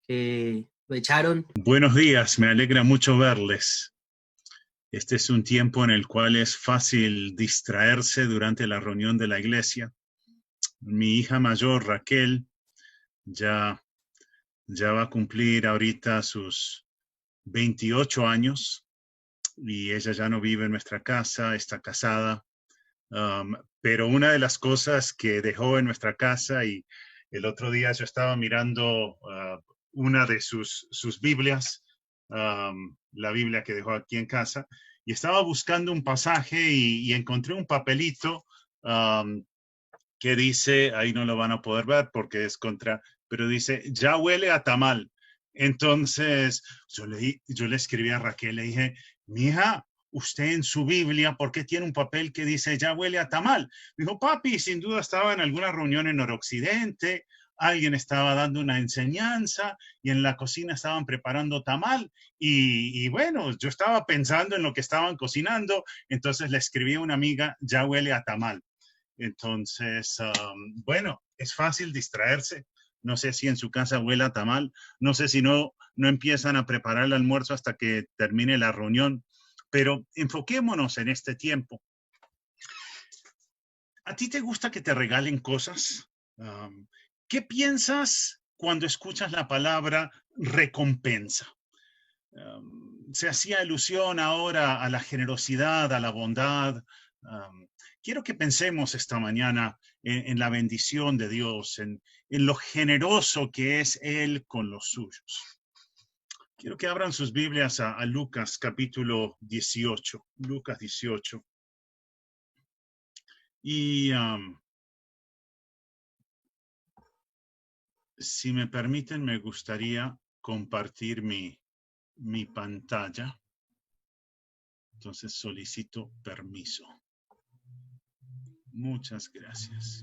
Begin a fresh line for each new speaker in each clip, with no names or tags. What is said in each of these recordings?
que lo echaron.
Buenos días, me alegra mucho verles. Este es un tiempo en el cual es fácil distraerse durante la reunión de la iglesia. Mi hija mayor, Raquel, ya, ya va a cumplir ahorita sus 28 años y ella ya no vive en nuestra casa, está casada. Pero una de las cosas que dejó en nuestra casa, y el otro día yo estaba mirando una de sus Biblias, la Biblia que dejó aquí en casa, y estaba buscando un pasaje y encontré un papelito que dice, ahí no lo van a poder ver porque es contra, pero dice, ya huele a tamal. Entonces yo le escribí a Raquel, le dije, mija, usted en su Biblia, ¿por qué tiene un papel que dice ya huele a tamal? Me dijo, papi, sin duda estaba en alguna reunión en Noroccidente, alguien estaba dando una enseñanza y en la cocina estaban preparando tamal y bueno, yo estaba pensando en lo que estaban cocinando, entonces le escribí a una amiga, ya huele a tamal. Entonces, bueno, es fácil distraerse. No sé si en su casa huele a tamal, no sé si no empiezan a preparar el almuerzo hasta que termine la reunión, pero enfoquémonos en este tiempo. ¿A ti te gusta que te regalen cosas? ¿Qué piensas cuando escuchas la palabra recompensa? Se hacía alusión ahora a la generosidad, a la bondad. Quiero que pensemos esta mañana en la bendición de Dios, en lo generoso que es Él con los suyos. Quiero que abran sus Biblias a Lucas capítulo 18, Lucas 18. Y si me permiten, me gustaría compartir mi pantalla. Entonces solicito permiso. Muchas gracias.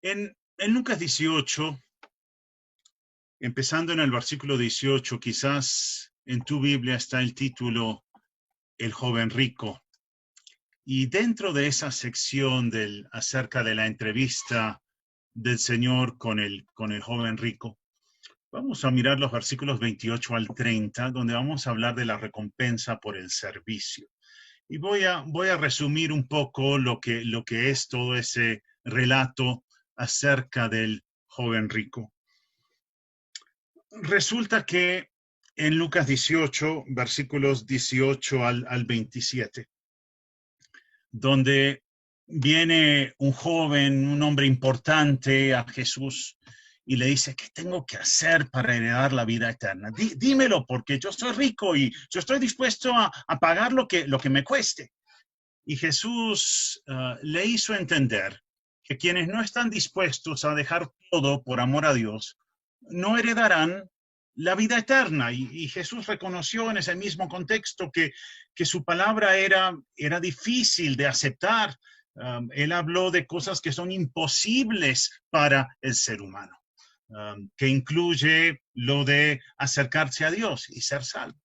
En Lucas 18, empezando en el versículo 18, quizás en tu Biblia está el título El joven rico. Y dentro de esa sección acerca de la entrevista del Señor con el joven rico, vamos a mirar los versículos 28 al 30, donde vamos a hablar de la recompensa por el servicio. Y voy a resumir un poco lo que es todo ese relato acerca del joven rico. Resulta que en Lucas 18, versículos 18 al 27, donde viene un joven, un hombre importante a Jesús y le dice, ¿qué tengo que hacer para heredar la vida eterna? Dímelo, porque yo soy rico y yo estoy dispuesto a pagar lo que me cueste. Y Jesús le hizo entender que quienes no están dispuestos a dejar todo por amor a Dios, no heredarán la vida eterna. Y Jesús reconoció en ese mismo contexto que su palabra era difícil de aceptar. Él habló de cosas que son imposibles para el ser humano, que incluye lo de acercarse a Dios y ser salvo.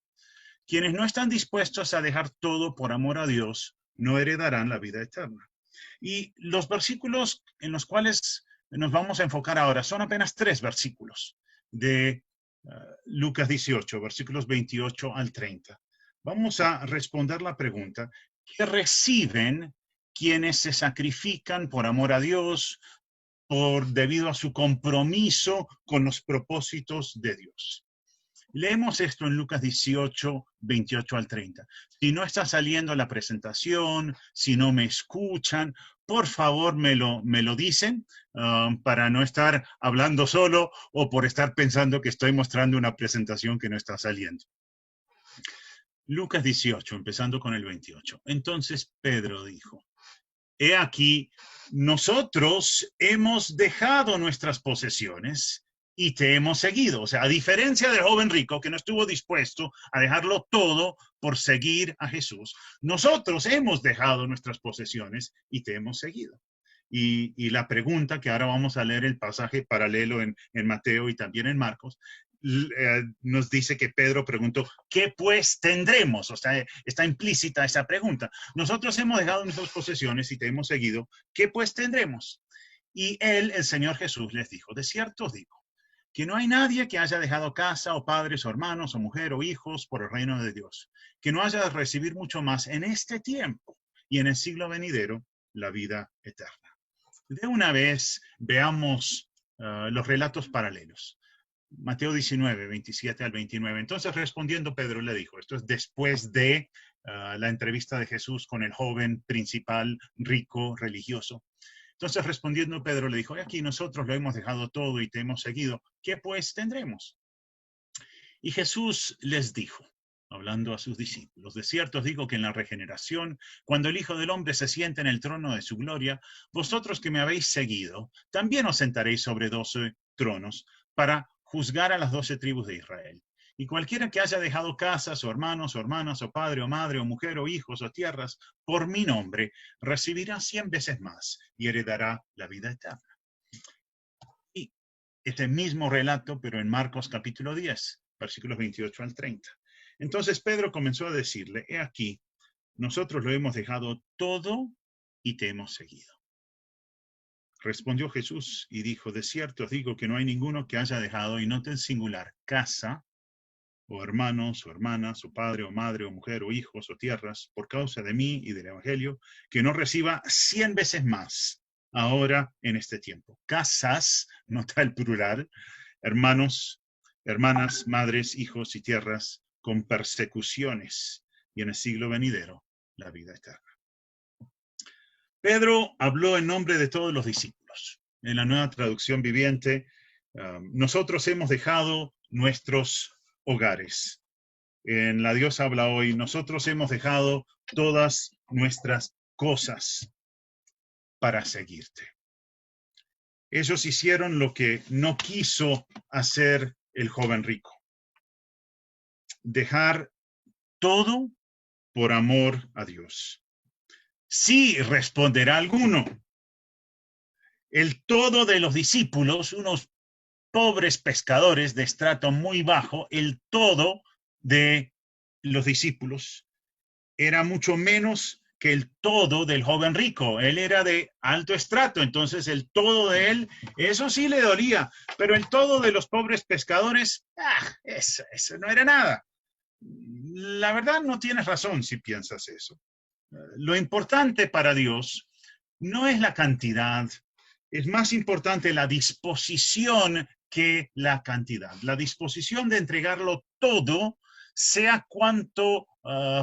Quienes no están dispuestos a dejar todo por amor a Dios, no heredarán la vida eterna. Y los versículos en los cuales nos vamos a enfocar ahora son apenas 3 versículos de Lucas 18, versículos 28 al 30. Vamos a responder la pregunta, ¿qué reciben quienes se sacrifican por amor a Dios, debido a su compromiso con los propósitos de Dios? Leemos esto en Lucas 18, 28 al 30. Si no está saliendo la presentación, si no me escuchan, por favor me lo dicen para no estar hablando solo o por estar pensando que estoy mostrando una presentación que no está saliendo. Lucas 18, empezando con el 28. Entonces Pedro dijo, he aquí, nosotros hemos dejado nuestras posesiones y te hemos seguido. O sea, a diferencia del joven rico que no estuvo dispuesto a dejarlo todo por seguir a Jesús, nosotros hemos dejado nuestras posesiones y te hemos seguido. Y la pregunta, que ahora vamos a leer el pasaje paralelo en Mateo y también en Marcos, nos dice que Pedro preguntó, ¿qué pues tendremos? O sea, está implícita esa pregunta. Nosotros hemos dejado nuestras posesiones y te hemos seguido, ¿qué pues tendremos? Y él, el Señor Jesús, les dijo, de cierto os digo, que no hay nadie que haya dejado casa o padres o hermanos o mujer o hijos por el reino de Dios, que no haya de recibir mucho más en este tiempo y en el siglo venidero la vida eterna. De una vez veamos los relatos paralelos. Mateo 19, 27 al 29. Entonces respondiendo Pedro le dijo, esto es después de la entrevista de Jesús con el joven principal, rico, religioso. Entonces respondiendo Pedro le dijo, aquí nosotros lo hemos dejado todo y te hemos seguido, ¿qué pues tendremos? Y Jesús les dijo, hablando a sus discípulos, de cierto os digo que en la regeneración, cuando el Hijo del Hombre se siente en el trono de su gloria, vosotros que me habéis seguido, también os sentaréis sobre 12 tronos para juzgar a las 12 tribus de Israel. Y cualquiera que haya dejado casas, o hermanos, o hermanas, o padre, o madre, o mujer, o hijos, o tierras, por mi nombre, recibirá 100 veces más y heredará la vida eterna. Y este mismo relato, pero en Marcos capítulo 10, versículos 28 al 30. Entonces Pedro comenzó a decirle, he aquí, nosotros lo hemos dejado todo y te hemos seguido. Respondió Jesús y dijo, de cierto os digo que no hay ninguno que haya dejado, y noten singular, casa, o hermanos, o hermanas, o padre, o madre, o mujer, o hijos, o tierras, por causa de mí y del Evangelio, que no reciba 100 veces más ahora en este tiempo. Casas, nota el plural, hermanos, hermanas, madres, hijos y tierras, con persecuciones, y en el siglo venidero, la vida eterna. Pedro habló en nombre de todos los discípulos. En la Nueva Traducción Viviente, nosotros hemos dejado nuestros hogares. En La Dios habla hoy, nosotros hemos dejado todas nuestras cosas para seguirte. Ellos hicieron lo que no quiso hacer el joven rico. Dejar todo por amor a Dios. Sí, responderá alguno. El todo de los discípulos, unos pobres pescadores de estrato muy bajo, el todo de los discípulos era mucho menos que el todo del joven rico. Él era de alto estrato, entonces el todo de él, eso sí le dolía, pero el todo de los pobres pescadores, eso no era nada. La verdad no tienes razón si piensas eso. Lo importante para Dios no es la cantidad, es más importante la disposición que la cantidad. La disposición de entregarlo todo, sea cuanto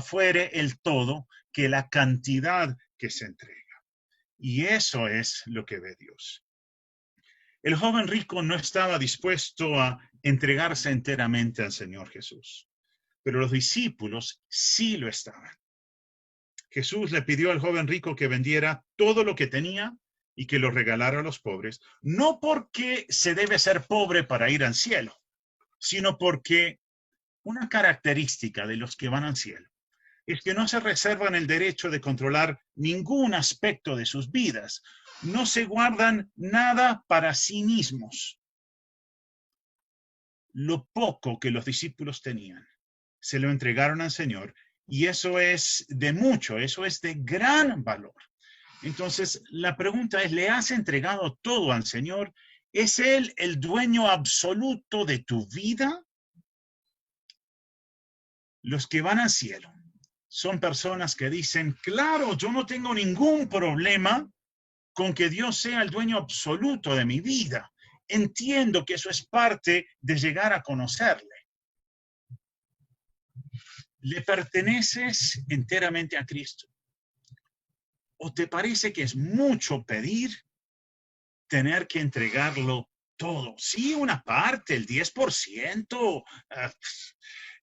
fuere el todo, que la cantidad que se entrega. Y eso es lo que ve Dios. El joven rico no estaba dispuesto a entregarse enteramente al Señor Jesús, pero los discípulos sí lo estaban. Jesús le pidió al joven rico que vendiera todo lo que tenía y que lo regalara a los pobres, no porque se debe ser pobre para ir al cielo, sino porque una característica de los que van al cielo es que no se reservan el derecho de controlar ningún aspecto de sus vidas, no se guardan nada para sí mismos. Lo poco que los discípulos tenían, se lo entregaron al Señor, y eso es de mucho, eso es de gran valor. Entonces, la pregunta es, ¿le has entregado todo al Señor? ¿Es Él el dueño absoluto de tu vida? Los que van al cielo son personas que dicen, claro, yo no tengo ningún problema con que Dios sea el dueño absoluto de mi vida. Entiendo que eso es parte de llegar a conocerle. ¿Le perteneces enteramente a Cristo? ¿O te parece que es mucho pedir tener que entregarlo todo? Sí, una parte, el 10%,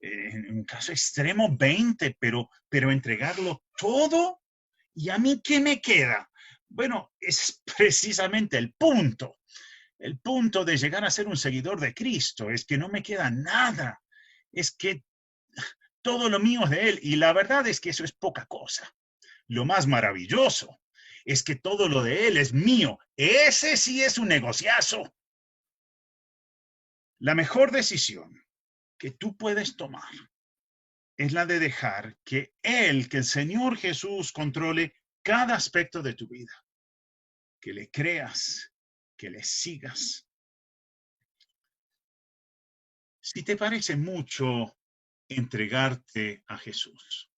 en un caso extremo 20%, pero entregarlo todo. ¿Y a mí qué me queda? Bueno, es precisamente el punto. El punto de llegar a ser un seguidor de Cristo es que no me queda nada. Es que todo lo mío es de Él. Y la verdad es que eso es poca cosa. Lo más maravilloso es que todo lo de Él es mío. Ese sí es un negociazo. La mejor decisión que tú puedes tomar es la de dejar que Él, que el Señor Jesús controle cada aspecto de tu vida. Que le creas, que le sigas. Si te parece mucho entregarte a Jesús,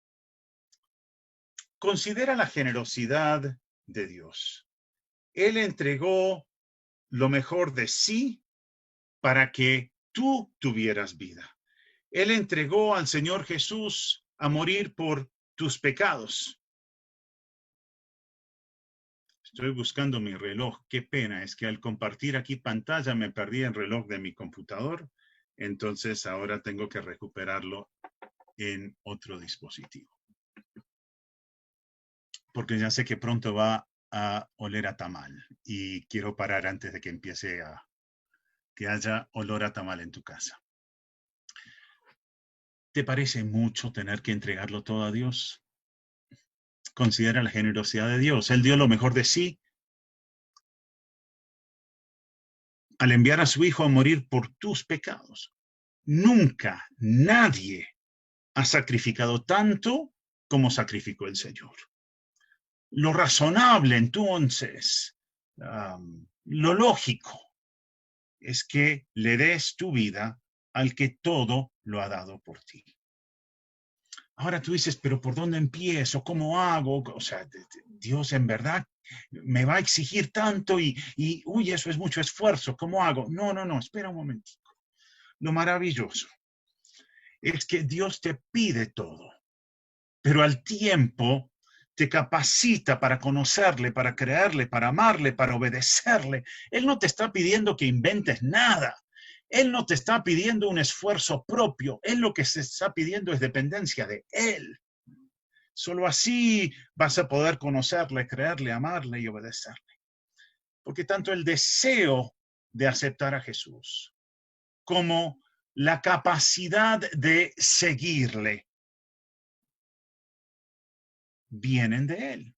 considera la generosidad de Dios. Él entregó lo mejor de sí para que tú tuvieras vida. Él entregó al Señor Jesús a morir por tus pecados. Estoy buscando mi reloj. Qué pena, es que al compartir aquí pantalla me perdí el reloj de mi computador. Entonces ahora tengo que recuperarlo en otro dispositivo. Porque ya sé que pronto va a oler a tamal y quiero parar antes de que empiece a que haya olor a tamal en tu casa. ¿Te parece mucho tener que entregarlo todo a Dios? Considera la generosidad de Dios. Él dio lo mejor de sí al enviar a su Hijo a morir por tus pecados. Nunca nadie ha sacrificado tanto como sacrificó el Señor. Lo razonable entonces, lo lógico, es que le des tu vida al que todo lo ha dado por ti. Ahora tú dices, pero ¿por dónde empiezo? ¿Cómo hago? O sea, Dios en verdad me va a exigir tanto y uy, eso es mucho esfuerzo. ¿Cómo hago? No, espera un momentico. Lo maravilloso es que Dios te pide todo, pero al tiempo te capacita para conocerle, para creerle, para amarle, para obedecerle. Él no te está pidiendo que inventes nada. Él no te está pidiendo un esfuerzo propio. Él lo que se está pidiendo es dependencia de Él. Solo así vas a poder conocerle, creerle, amarle y obedecerle. Porque tanto el deseo de aceptar a Jesús como la capacidad de seguirle vienen de Él.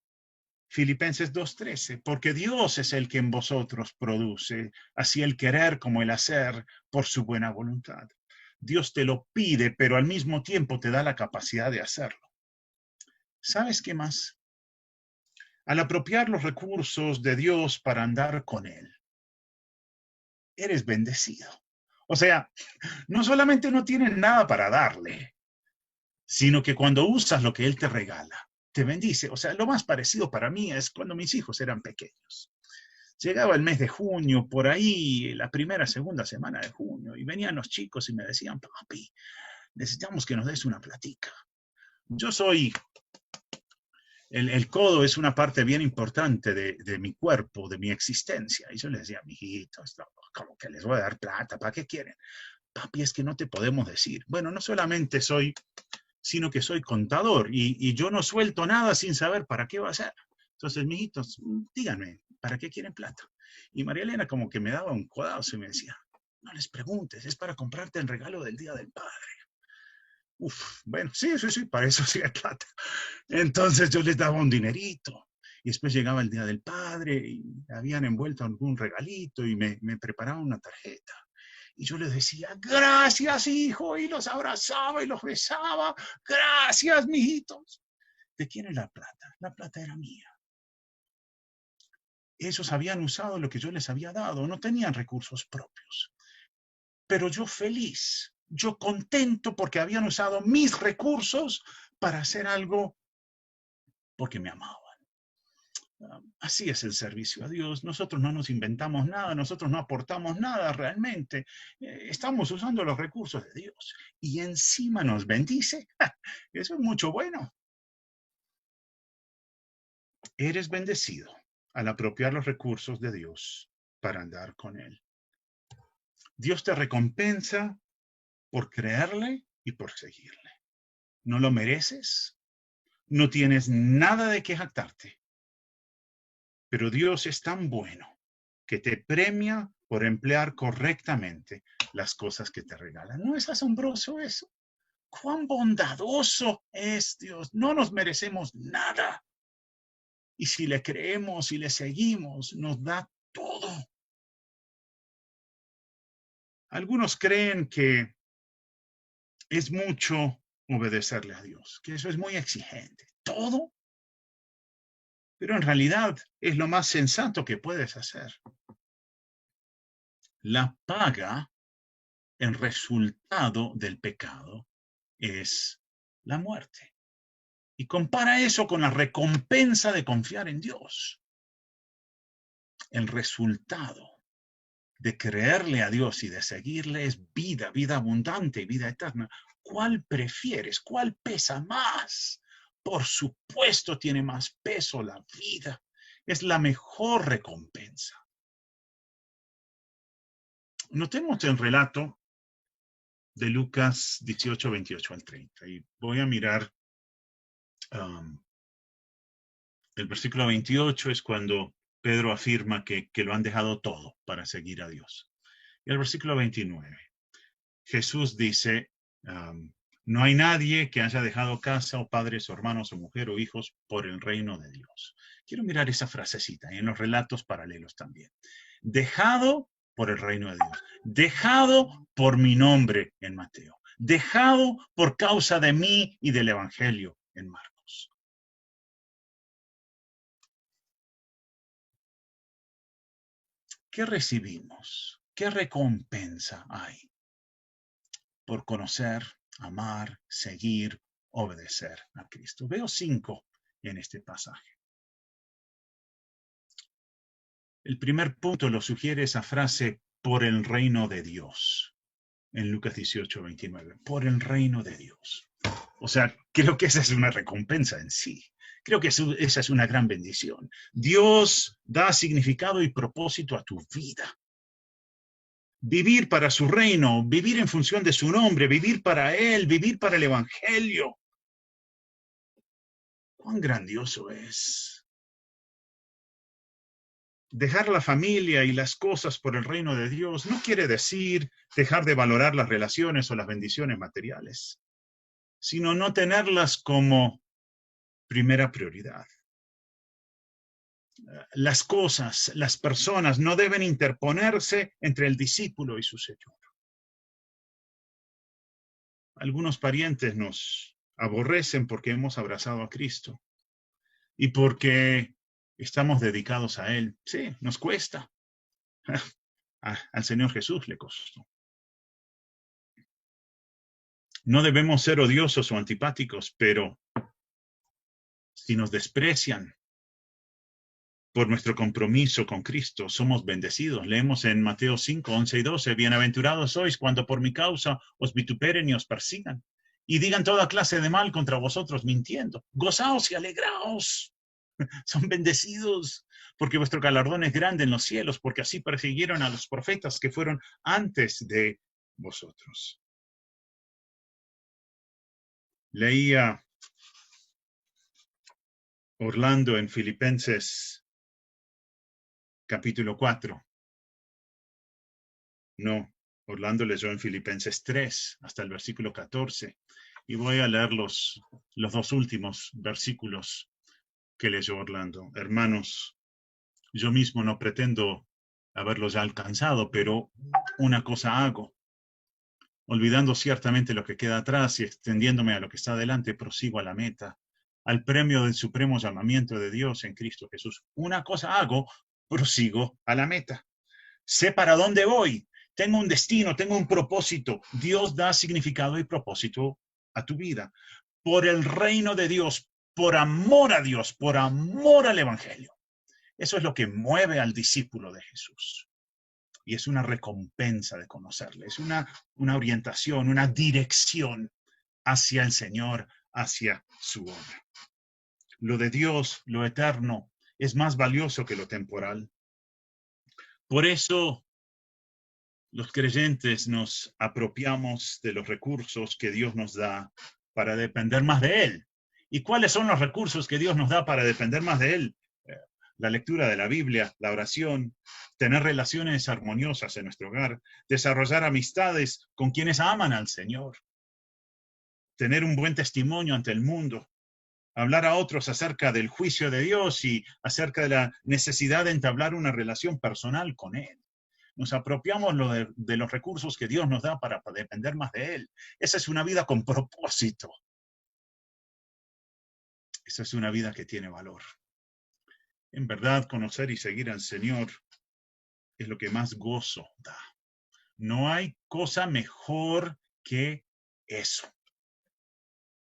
Filipenses 2:13, porque Dios es el que en vosotros produce, así el querer como el hacer por su buena voluntad. Dios te lo pide, pero al mismo tiempo te da la capacidad de hacerlo. ¿Sabes qué más? Al apropiar los recursos de Dios para andar con Él, eres bendecido. O sea, no solamente no tienes nada para darle, sino que cuando usas lo que Él te regala, te bendice. O sea, lo más parecido para mí es cuando mis hijos eran pequeños. Llegaba el mes de junio, por ahí, la primera, segunda semana de junio, y venían los chicos y me decían, papi, necesitamos que nos des una platica. Yo soy, el codo es una parte bien importante de mi cuerpo, de mi existencia. Y yo les decía, mijitos, como que les voy a dar plata, ¿para qué quieren? Papi, es que no te podemos decir. Bueno, no solamente soy, sino que soy contador y yo no suelto nada sin saber para qué va a ser. Entonces, mijitos, díganme, ¿para qué quieren plata? Y María Elena como que me daba un codazo y me decía, no les preguntes, es para comprarte el regalo del Día del Padre. Uf, bueno, sí, para eso sí hay plata. Entonces yo les daba un dinerito. Y después llegaba el Día del Padre y habían envuelto algún regalito y me preparaban una tarjeta. Y yo les decía, gracias, hijo, y los abrazaba y los besaba. Gracias, mijitos. ¿De quién es la plata? La plata era mía. Ellos habían usado lo que yo les había dado, no tenían recursos propios. Pero yo feliz, yo contento porque habían usado mis recursos para hacer algo porque me amaban. Así es el servicio a Dios. Nosotros no nos inventamos nada, nosotros no aportamos nada realmente. Estamos usando los recursos de Dios y encima nos bendice. Eso es mucho bueno. Eres bendecido al apropiar los recursos de Dios para andar con Él. Dios te recompensa por creerle y por seguirle. No lo mereces, no tienes nada de qué jactarte, pero Dios es tan bueno que te premia por emplear correctamente las cosas que te regalan. ¿No es asombroso eso? ¡Cuán bondadoso es Dios! No nos merecemos nada. Y si le creemos y le seguimos, nos da todo. Algunos creen que es mucho obedecerle a Dios, que eso es muy exigente. ¿Todo? Pero en realidad es lo más sensato que puedes hacer. La paga el resultado del pecado es la muerte. Y compara eso con la recompensa de confiar en Dios. El resultado de creerle a Dios y de seguirle es vida, vida abundante, vida eterna. ¿Cuál prefieres? ¿Cuál pesa más? Por supuesto tiene más peso la vida. Es la mejor recompensa. Notemos el relato de Lucas 18, 28 al 30. Y voy a mirar el versículo 28 es cuando Pedro afirma que lo han dejado todo para seguir a Dios. Y el versículo 29, Jesús dice, no hay nadie que haya dejado casa o padres o hermanos o mujer o hijos por el reino de Dios. Quiero mirar esa frasecita y en los relatos paralelos también. Dejado por el reino de Dios. Dejado por mi nombre en Mateo. Dejado por causa de mí y del evangelio en Marcos. ¿Qué recibimos? ¿Qué recompensa hay por conocer, amar, seguir, obedecer a Cristo? Veo 5 en este pasaje. El primer punto lo sugiere esa frase, por el reino de Dios, en Lucas 18, 29. Por el reino de Dios. O sea, creo que esa es una recompensa en sí. Creo que esa es una gran bendición. Dios da significado y propósito a tu vida. Vivir para su reino, vivir en función de su nombre, vivir para Él, vivir para el Evangelio. ¡Cuán grandioso es! Dejar la familia y las cosas por el reino de Dios no quiere decir dejar de valorar las relaciones o las bendiciones materiales, sino no tenerlas como primera prioridad. Las cosas, las personas no deben interponerse entre el discípulo y su Señor. Algunos parientes nos aborrecen porque hemos abrazado a Cristo y porque estamos dedicados a Él. Sí, nos cuesta. Al Señor Jesús le costó. No debemos ser odiosos o antipáticos, pero si nos desprecian por nuestro compromiso con Cristo, somos bendecidos. Leemos en Mateo 5, 11 y 12, bienaventurados sois cuando por mi causa os vituperen y os persigan, y digan toda clase de mal contra vosotros mintiendo. Gozaos y alegraos. Son bendecidos, porque vuestro galardón es grande en los cielos, porque así persiguieron a los profetas que fueron antes de vosotros. Leía Orlando en Filipenses capítulo 4. No, Orlando leyó en Filipenses 3 hasta el versículo 14. Y voy a leer los 2 últimos versículos que leyó Orlando. Hermanos, yo mismo no pretendo haberlos ya alcanzado, pero una cosa hago. Olvidando ciertamente lo que queda atrás y extendiéndome a lo que está adelante, prosigo a la meta, al premio del supremo llamamiento de Dios en Cristo Jesús. Una cosa hago, prosigo a la meta. Sé para dónde voy. Tengo un destino, tengo un propósito. Dios da significado y propósito a tu vida. Por el reino de Dios, por amor a Dios, por amor al Evangelio. Eso es lo que mueve al discípulo de Jesús. Y es una recompensa de conocerle. Es una orientación, una dirección hacia el Señor, hacia su obra. Lo de Dios, lo eterno, es más valioso que lo temporal. Por eso los creyentes nos apropiamos de los recursos que Dios nos da para depender más de Él. ¿Y cuáles son los recursos que Dios nos da para depender más de Él? La lectura de la Biblia, la oración, tener relaciones armoniosas en nuestro hogar, desarrollar amistades con quienes aman al Señor, tener un buen testimonio ante el mundo, hablar a otros acerca del juicio de Dios y acerca de la necesidad de entablar una relación personal con Él. Nos apropiamos de los recursos que Dios nos da para depender más de Él. Esa es una vida con propósito. Esa es una vida que tiene valor. En verdad, conocer y seguir al Señor es lo que más gozo da. No hay cosa mejor que eso.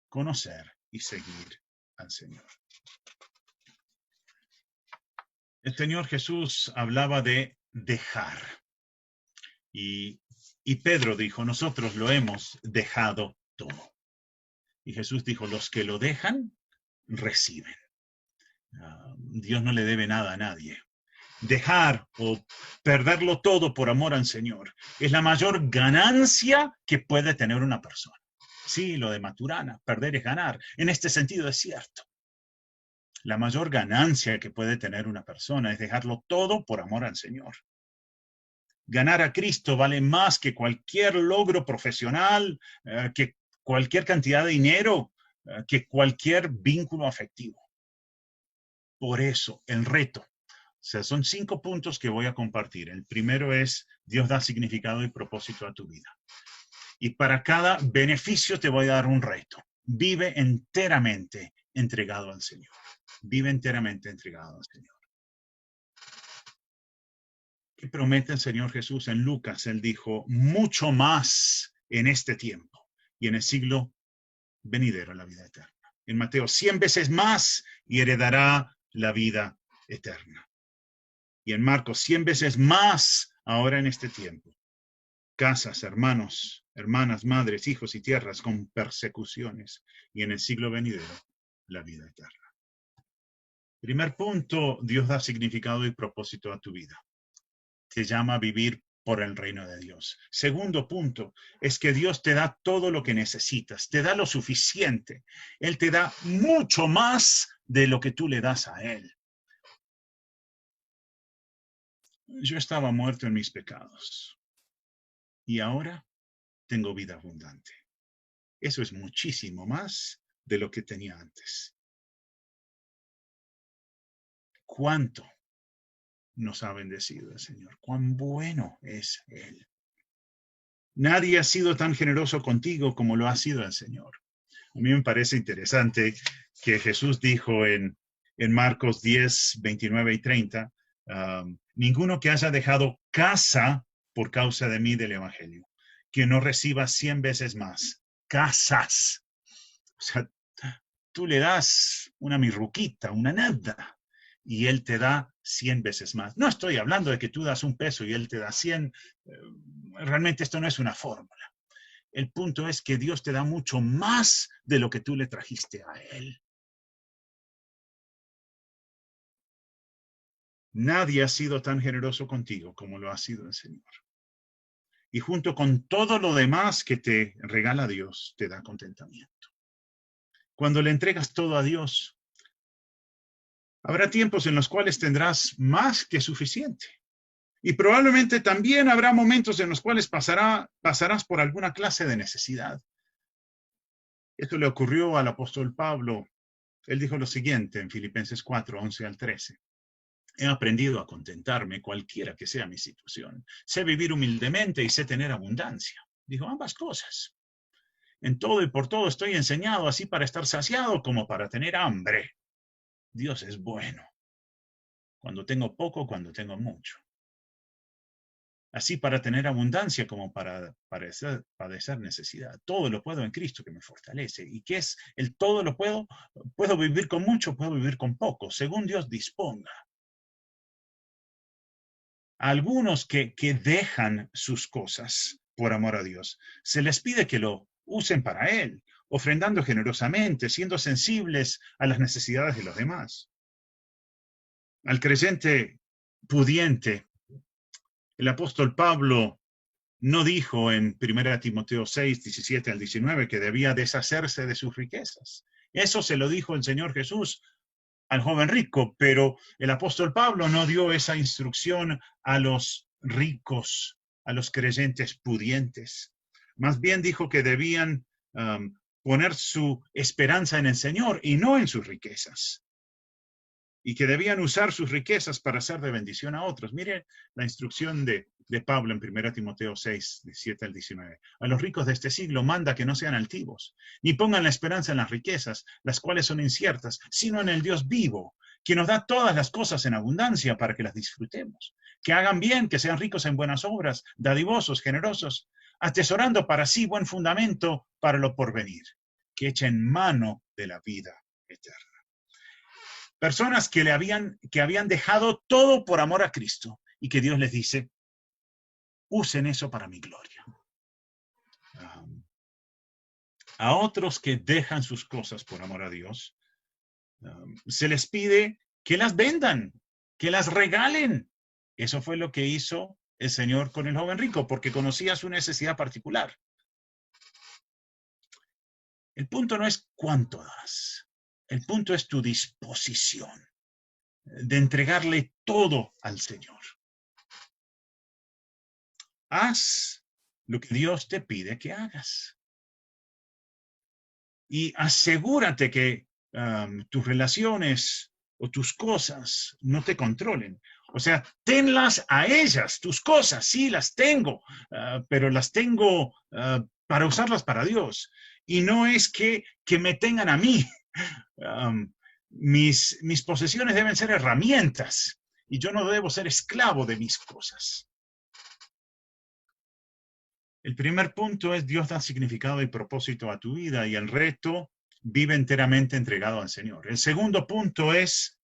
Conocer y seguir al Señor. El Señor Jesús hablaba de dejar. Y Pedro dijo, nosotros lo hemos dejado todo. Y Jesús dijo, los que lo dejan, reciben. Dios no le debe nada a nadie. Dejar o perderlo todo por amor al Señor es la mayor ganancia que puede tener una persona. Sí, lo de Maturana, perder es ganar. En este sentido es cierto. La mayor ganancia que puede tener una persona es dejarlo todo por amor al Señor. Ganar a Cristo vale más que cualquier logro profesional, que cualquier cantidad de dinero, que cualquier vínculo afectivo. Por eso, el reto. O sea, son 5 puntos que voy a compartir. El primero es, Dios da significado y propósito a tu vida. Y para cada beneficio te voy a dar un reto. Vive enteramente entregado al Señor. Vive enteramente entregado al Señor. ¿Qué promete el Señor Jesús en Lucas? Él dijo, mucho más en este tiempo y en el siglo venidero, la vida eterna. En Mateo, 100 veces más y heredará la vida eterna. Y en Marcos, 100 veces más ahora en este tiempo. Casas, hermanos, hermanas, madres, hijos y tierras con persecuciones. Y en el siglo venidero, la vida eterna. Primer punto, Dios da significado y propósito a tu vida. Te llama a vivir por el reino de Dios. Segundo punto, es que Dios te da todo lo que necesitas, te da lo suficiente. Él te da mucho más de lo que tú le das a Él. Yo estaba muerto en mis pecados y ahora tengo vida abundante. Eso es muchísimo más de lo que tenía antes. ¿Cuánto nos ha bendecido el Señor? ¿Cuán bueno es Él? Nadie ha sido tan generoso contigo como lo ha sido el Señor. A mí me parece interesante que Jesús dijo en Marcos 10, 29 y 30, ninguno que haya dejado casa por causa de mí del Evangelio, que no reciba 100 veces más. Casas. O sea, tú le das una mirruquita, una nada, y Él te da 100 veces más. No estoy hablando de que tú das $1 y Él te da 100. Realmente esto no es una fórmula. El punto es que Dios te da mucho más de lo que tú le trajiste a Él. Nadie ha sido tan generoso contigo como lo ha sido el Señor. Y junto con todo lo demás que te regala Dios, te da contentamiento. Cuando le entregas todo a Dios, habrá tiempos en los cuales tendrás más que suficiente. Y probablemente también habrá momentos en los cuales pasarás por alguna clase de necesidad. Esto le ocurrió al apóstol Pablo. Él dijo lo siguiente en Filipenses 4, 11 al 13. He aprendido a contentarme cualquiera que sea mi situación. Sé vivir humildemente y sé tener abundancia. Dijo ambas cosas. En todo y por todo estoy enseñado, así para estar saciado como para tener hambre. Dios es bueno. Cuando tengo poco, cuando tengo mucho. Así para tener abundancia como para padecer necesidad. Todo lo puedo en Cristo que me fortalece. ¿Y qué es el todo lo puedo? Puedo vivir con mucho, puedo vivir con poco, según Dios disponga. A algunos que dejan sus cosas por amor a Dios, se les pide que lo usen para Él, ofrendando generosamente, siendo sensibles a las necesidades de los demás. Al creyente pudiente, el apóstol Pablo no dijo en 1 Timoteo 6, 17 al 19 que debía deshacerse de sus riquezas. Eso se lo dijo el Señor Jesús al joven rico, pero el apóstol Pablo no dio esa instrucción a los ricos, a los creyentes pudientes. Más bien dijo que debían poner su esperanza en el Señor y no en sus riquezas. Y que debían usar sus riquezas para ser de bendición a otros. Mire la instrucción de Pablo en 1 Timoteo 6, 17 al 19. A los ricos de este siglo manda que no sean altivos, ni pongan la esperanza en las riquezas, las cuales son inciertas, sino en el Dios vivo, que nos da todas las cosas en abundancia para que las disfrutemos. que hagan bien, que sean ricos en buenas obras, dadivosos, generosos, atesorando para sí buen fundamento para lo porvenir, que echen mano de la vida eterna. Personas que habían dejado todo por amor a Cristo y que Dios les dice, usen eso para mi gloria. A otros que dejan sus cosas por amor a Dios, se les pide que las vendan, que las regalen. Eso fue lo que hizo el Señor con el joven rico, porque conocía su necesidad particular. El punto no es cuánto das, el punto es tu disposición de entregarle todo al Señor. Haz lo que Dios te pide que hagas. Y asegúrate que tus relaciones o tus cosas no te controlen. O sea, tenlas a ellas, tus cosas, sí, las tengo, pero las tengo para usarlas para Dios. Y no es que me tengan a mí. Mis posesiones deben ser herramientas y yo no debo ser esclavo de mis cosas. El primer punto es Dios da significado y propósito a tu vida y el reto vive enteramente entregado al Señor. El segundo punto es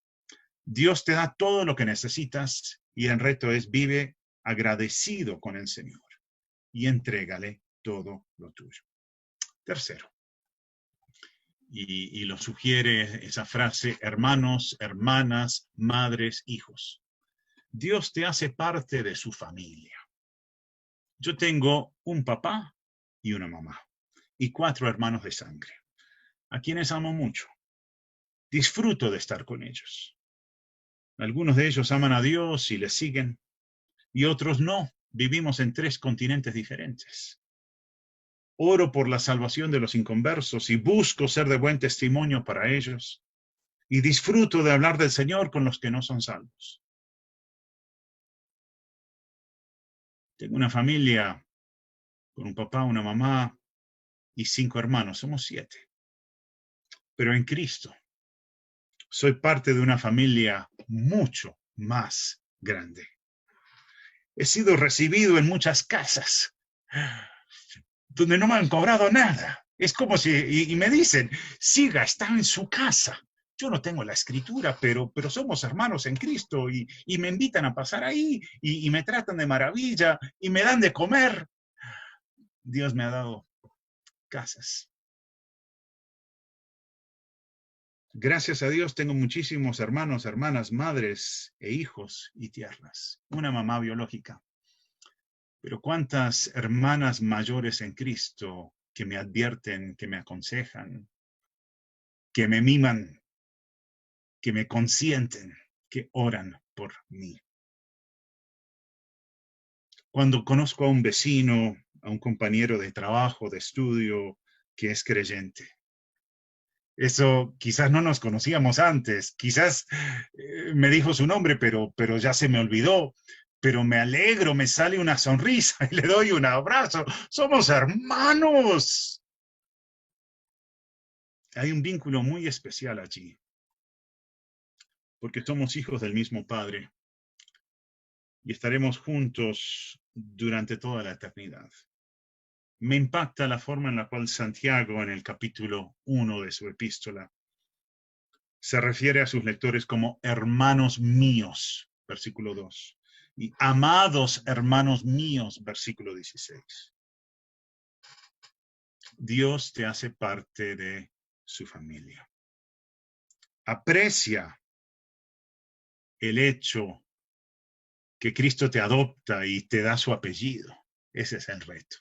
Dios te da todo lo que necesitas y el reto es vive agradecido con el Señor y entrégale todo lo tuyo. Tercero, y lo sugiere esa frase, hermanos, hermanas, madres, hijos. Dios te hace parte de su familia. Yo tengo un papá y una mamá y 4 hermanos de sangre, a quienes amo mucho. Disfruto de estar con ellos. Algunos de ellos aman a Dios y le siguen, y otros no. Vivimos en 3 continentes diferentes. Oro por la salvación de los inconversos y busco ser de buen testimonio para ellos, y disfruto de hablar del Señor con los que no son salvos. Tengo una familia con un papá, una mamá y 5 hermanos. Somos 7. Pero en Cristo soy parte de una familia mucho más grande. He sido recibido en muchas casas donde no me han cobrado nada. Es como si, y me dicen, siga, está en su casa. Yo no tengo la escritura, pero somos hermanos en Cristo y me invitan a pasar ahí y me tratan de maravilla y me dan de comer. Dios me ha dado casas. Gracias a Dios tengo muchísimos hermanos, hermanas, madres e hijos y tierras. Una mamá biológica. Pero cuántas hermanas mayores en Cristo que me advierten, que me aconsejan, que me miman, que me consienten, que oran por mí. Cuando conozco a un vecino, a un compañero de trabajo, de estudio, que es creyente. Eso quizás no nos conocíamos antes, quizás me dijo su nombre, pero ya se me olvidó. Pero me alegro, me sale una sonrisa y le doy un abrazo. ¡Somos hermanos! Hay un vínculo muy especial allí, porque somos hijos del mismo Padre y estaremos juntos durante toda la eternidad. Me impacta la forma en la cual Santiago, en el capítulo 1 de su epístola, se refiere a sus lectores como hermanos míos, versículo 2. Y amados hermanos míos, versículo 16. Dios te hace parte de su familia. Aprecia el hecho que Cristo te adopta y te da su apellido. Ese es el reto.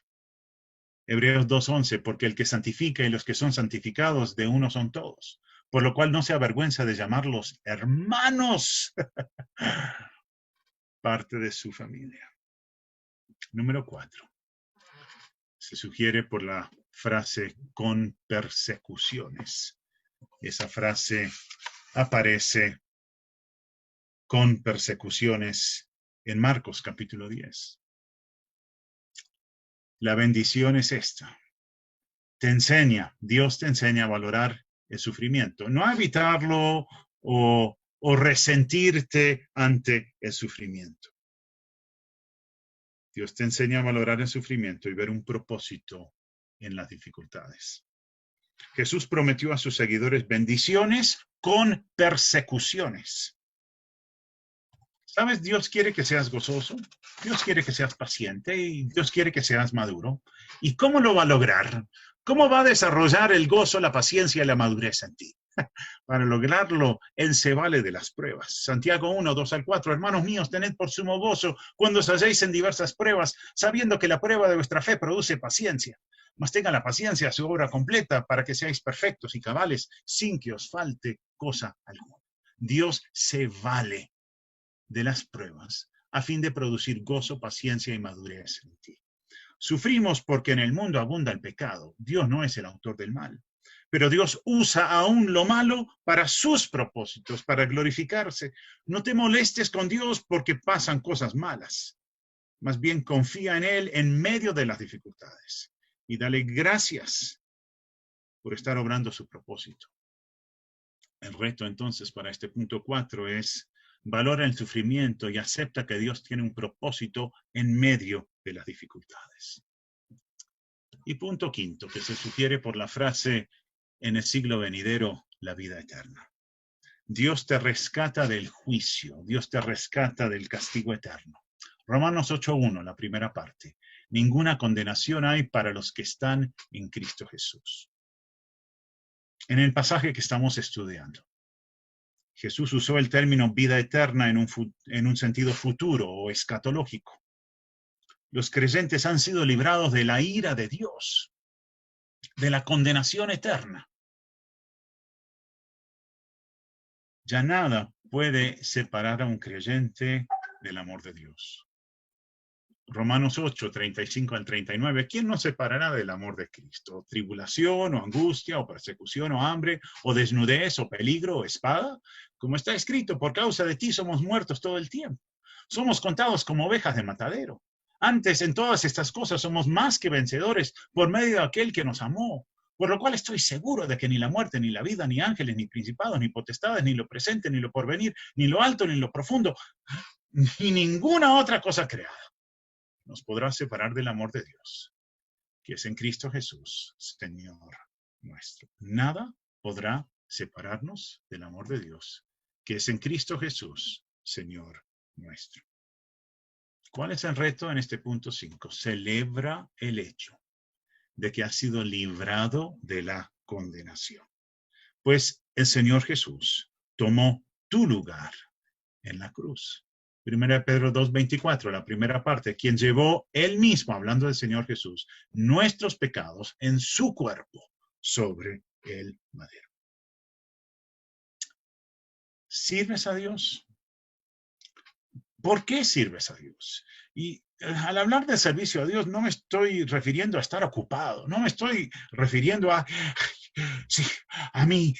Hebreos 2:11, porque el que santifica y los que son santificados de uno son todos, por lo cual no se avergüenza de llamarlos hermanos. Parte de su familia. Número 4. Se sugiere por la frase con persecuciones. Esa frase aparece con persecuciones en Marcos capítulo 10. La bendición es esta. Dios te enseña a valorar el sufrimiento, no a evitarlo o resentirte ante el sufrimiento. Dios te enseña a valorar el sufrimiento y ver un propósito en las dificultades. Jesús prometió a sus seguidores bendiciones con persecuciones. ¿Sabes? Dios quiere que seas gozoso, Dios quiere que seas paciente y Dios quiere que seas maduro. ¿Y cómo lo va a lograr? ¿Cómo va a desarrollar el gozo, la paciencia y la madurez en ti? Para lograrlo, Él se vale de las pruebas. Santiago 1, 2 al 4, hermanos míos, tened por sumo gozo cuando os halléis en diversas pruebas, sabiendo que la prueba de vuestra fe produce paciencia. Mas tenga la paciencia su obra completa para que seáis perfectos y cabales, sin que os falte cosa alguna. Dios se vale de las pruebas a fin de producir gozo, paciencia y madurez en ti. Sufrimos porque en el mundo abunda el pecado. Dios no es el autor del mal. Pero Dios usa aún lo malo para sus propósitos, para glorificarse. No te molestes con Dios porque pasan cosas malas. Más bien confía en Él en medio de las dificultades. Y dale gracias por estar obrando su propósito. El reto entonces para este punto 4 es: valora el sufrimiento y acepta que Dios tiene un propósito en medio de las dificultades. Y punto 5, que se sugiere por la frase en el siglo venidero, la vida eterna. Dios te rescata del juicio, Dios te rescata del castigo eterno. Romanos 8:1, la primera parte. Ninguna condenación hay para los que están en Cristo Jesús. En el pasaje que estamos estudiando, Jesús usó el término vida eterna en un sentido futuro o escatológico. Los creyentes han sido librados de la ira de Dios, de la condenación eterna. Ya nada puede separar a un creyente del amor de Dios. Romanos 8, 35 al 39. ¿Quién nos separará del amor de Cristo? ¿Tribulación o angustia o persecución o hambre o desnudez o peligro o espada? Como está escrito, por causa de ti somos muertos todo el tiempo. Somos contados como ovejas de matadero. Antes, en todas estas cosas, somos más que vencedores por medio de aquel que nos amó. Por lo cual estoy seguro de que ni la muerte, ni la vida, ni ángeles, ni principados, ni potestades, ni lo presente, ni lo porvenir, ni lo alto, ni lo profundo, ni ninguna otra cosa creada nos podrá separar del amor de Dios, que es en Cristo Jesús, Señor nuestro. Nada podrá separarnos del amor de Dios, que es en Cristo Jesús, Señor nuestro. ¿Cuál es el reto en este punto 5? Celebra el hecho de que has sido librado de la condenación. Pues el Señor Jesús tomó tu lugar en la cruz. 1 Pedro 2:24, la primera parte, quien llevó él mismo, hablando del Señor Jesús, nuestros pecados en su cuerpo sobre el madero. ¿Sirves a Dios? ¿Por qué sirves a Dios? Y al hablar de servicio a Dios no me estoy refiriendo a estar ocupado, no me estoy refiriendo a, sí, a mí,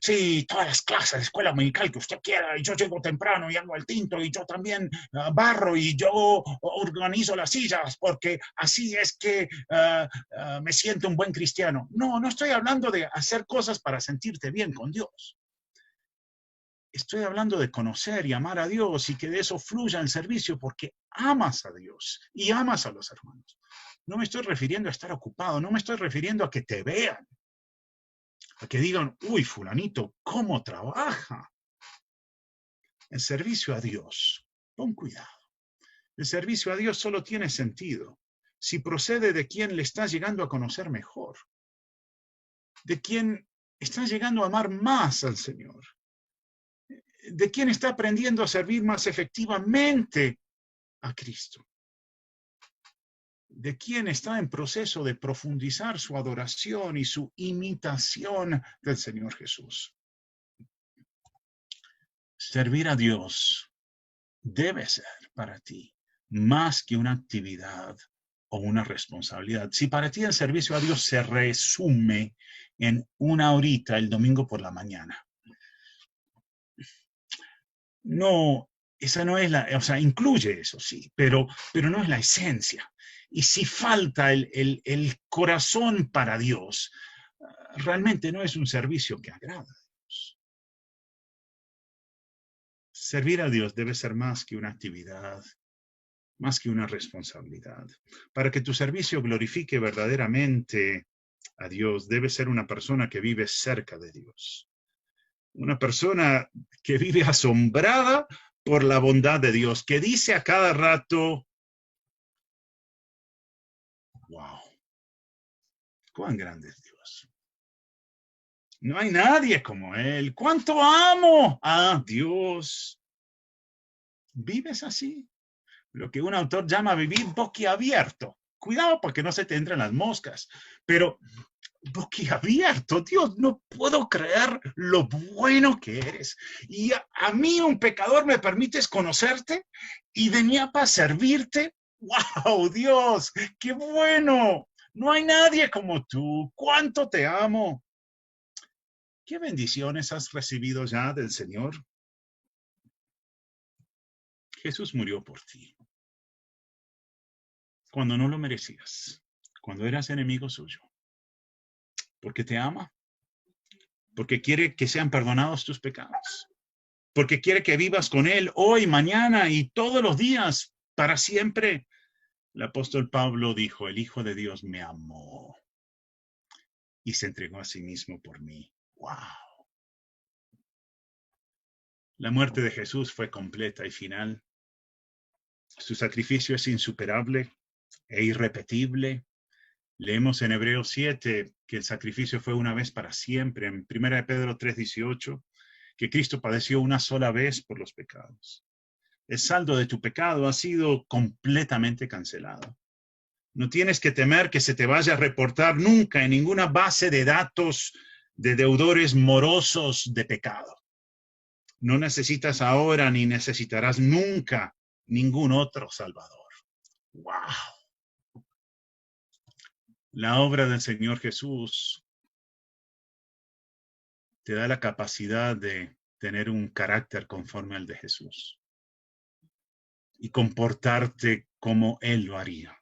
sí, todas las clases de escuela dominical que usted quiera, y yo llego temprano y hago el tinto, y yo también barro, y yo organizo las sillas, porque así es que me siento un buen cristiano. No, no estoy hablando de hacer cosas para sentirte bien con Dios. Estoy hablando de conocer y amar a Dios y que de eso fluya el servicio porque amas a Dios y amas a los hermanos. No me estoy refiriendo a estar ocupado, no me estoy refiriendo a que te vean, a que digan, uy, fulanito, ¿cómo trabaja? El servicio a Dios, pon cuidado. El servicio a Dios solo tiene sentido si procede de quien le está llegando a conocer mejor, de quien está llegando a amar más al Señor, de quien está aprendiendo a servir más efectivamente a Cristo, de quien está en proceso de profundizar su adoración y su imitación del Señor Jesús. Servir a Dios debe ser para ti más que una actividad o una responsabilidad. Si para ti el servicio a Dios se resume en una horita el domingo por la mañana, no, esa no es o sea, incluye eso, sí, pero no es la esencia. Y si falta el corazón para Dios, realmente no es un servicio que agrada a Dios. Servir a Dios debe ser más que una actividad, más que una responsabilidad. Para que tu servicio glorifique verdaderamente a Dios, debes ser una persona que vive cerca de Dios. Una persona que vive asombrada por la bondad de Dios, que dice a cada rato, wow, cuán grande es Dios. No hay nadie como Él. ¿Cuánto amo a Dios? ¿Vives así? Lo que un autor llama vivir boquiabierto. Cuidado porque no se te entren las moscas, pero boquiabierto. Dios, no puedo creer lo bueno que eres. Y a mí, un pecador, me permites conocerte y venía para servirte. ¡Wow, Dios! ¡Qué bueno! No hay nadie como tú. ¡Cuánto te amo! ¿Qué bendiciones has recibido ya del Señor? Jesús murió por ti cuando no lo merecías, cuando eras enemigo suyo, porque te ama, porque quiere que sean perdonados tus pecados, porque quiere que vivas con Él hoy, mañana y todos los días, para siempre. El apóstol Pablo dijo, el Hijo de Dios me amó y se entregó a sí mismo por mí. ¡Wow! La muerte de Jesús fue completa y final. Su sacrificio es insuperable e irrepetible. Leemos en Hebreos 7 que el sacrificio fue una vez para siempre. En 1 Pedro 3:18, que Cristo padeció una sola vez por los pecados. El saldo de tu pecado ha sido completamente cancelado. No tienes que temer que se te vaya a reportar nunca en ninguna base de datos de deudores morosos de pecado. No necesitas ahora ni necesitarás nunca ningún otro Salvador. ¡Wow! La obra del Señor Jesús te da la capacidad de tener un carácter conforme al de Jesús y comportarte como Él lo haría.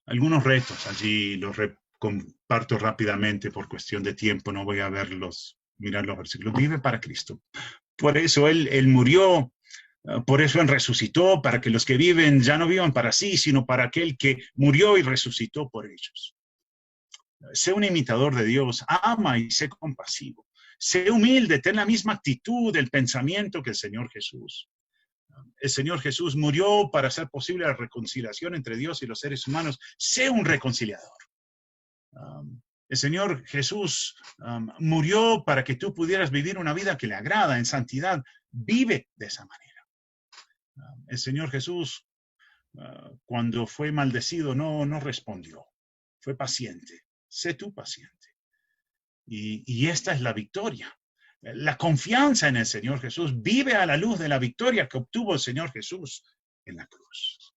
Algunos retos allí los comparto rápidamente por cuestión de tiempo, no voy a mirar los versículos. Vive para Cristo. Por eso Él murió, por eso Él resucitó, para que los que viven ya no vivan para sí, sino para aquel que murió y resucitó por ellos. Sé un imitador de Dios, ama y sé compasivo. Sé humilde, ten la misma actitud, el pensamiento que el Señor Jesús. El Señor Jesús murió para hacer posible la reconciliación entre Dios y los seres humanos. Sé un reconciliador. El Señor Jesús murió para que tú pudieras vivir una vida que le agrada en santidad. Vive de esa manera. El Señor Jesús, cuando fue maldecido, no respondió. Fue paciente. Sé tú paciente. Y esta es la victoria. La confianza en el Señor Jesús vive a la luz de la victoria que obtuvo el Señor Jesús en la cruz.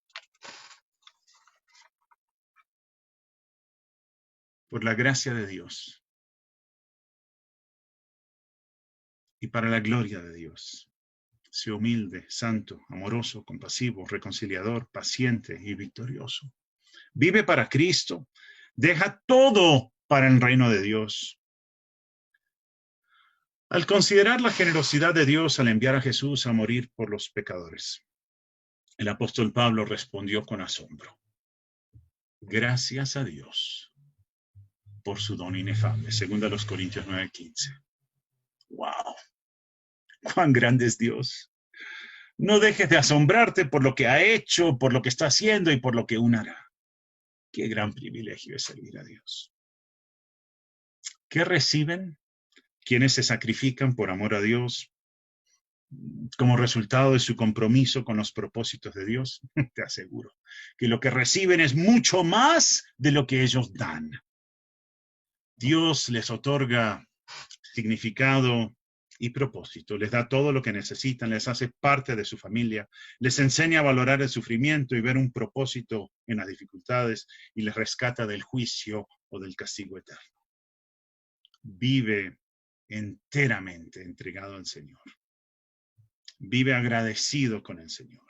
Por la gracia de Dios y para la gloria de Dios, sé humilde, santo, amoroso, compasivo, reconciliador, paciente y victorioso. Vive para Cristo. Deja todo para el reino de Dios. Al considerar la generosidad de Dios al enviar a Jesús a morir por los pecadores, el apóstol Pablo respondió con asombro. Gracias a Dios por su don inefable. Segunda a los Corintios 9:15. ¡Wow! ¡Cuán grande es Dios! No dejes de asombrarte por lo que ha hecho, por lo que está haciendo y por lo que aún hará. Qué gran privilegio es servir a Dios. ¿Qué reciben quienes se sacrifican por amor a Dios como resultado de su compromiso con los propósitos de Dios? Te aseguro que lo que reciben es mucho más de lo que ellos dan. Dios les otorga significado y propósito, les da todo lo que necesitan, les hace parte de su familia, les enseña a valorar el sufrimiento y ver un propósito en las dificultades y les rescata del juicio o del castigo eterno. Vive enteramente entregado al Señor. Vive agradecido con el Señor.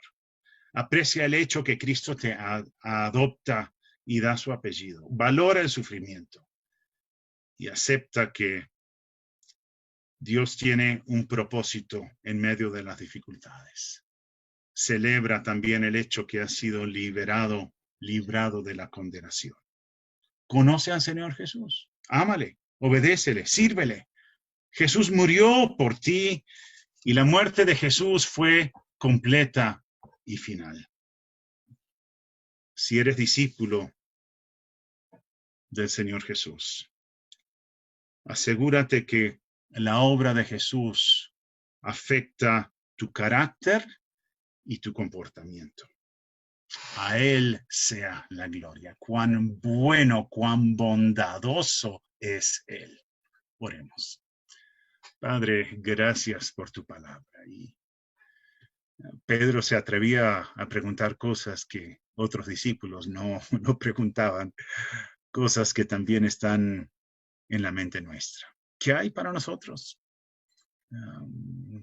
Aprecia el hecho que Cristo te adopta y da su apellido. Valora el sufrimiento y acepta que Dios tiene un propósito en medio de las dificultades. celebra también el hecho que ha sido librado de la condenación. Conoce al Señor Jesús, ámale, obedécele, sírvele. Jesús murió por ti y la muerte de Jesús fue completa y final. Si eres discípulo del Señor Jesús, asegúrate que la obra de Jesús afecta tu carácter y tu comportamiento. A Él sea la gloria. Cuán bueno, cuán bondadoso es Él. Oremos. Padre, gracias por tu palabra. Y Pedro se atrevía a preguntar cosas que otros discípulos no preguntaban, cosas que también están en la mente nuestra. ¿Qué hay para nosotros?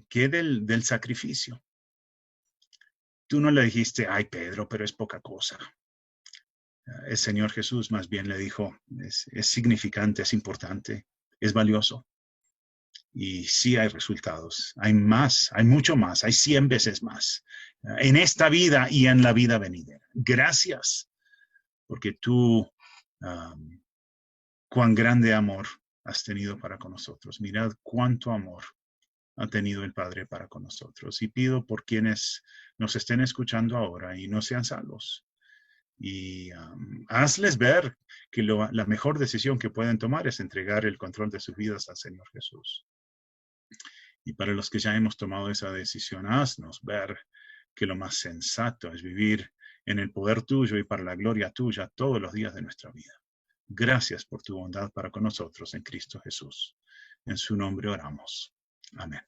¿Qué del sacrificio? Tú no le dijiste, ay Pedro, pero es poca cosa. El Señor Jesús más bien le dijo, es significante, es importante, es valioso. Y sí hay resultados, hay más, hay mucho más, hay 100 veces más en esta vida y en la vida venidera. Gracias, porque tú, cuán grande amor has tenido para con nosotros. Mirad cuánto amor ha tenido el Padre para con nosotros. Y pido por quienes nos estén escuchando ahora y no sean salvos. Y hazles ver que la mejor decisión que pueden tomar es entregar el control de sus vidas al Señor Jesús. Y para los que ya hemos tomado esa decisión, haznos ver que lo más sensato es vivir en el poder tuyo y para la gloria tuya todos los días de nuestra vida. Gracias por tu bondad para con nosotros en Cristo Jesús. En su nombre oramos. Amén.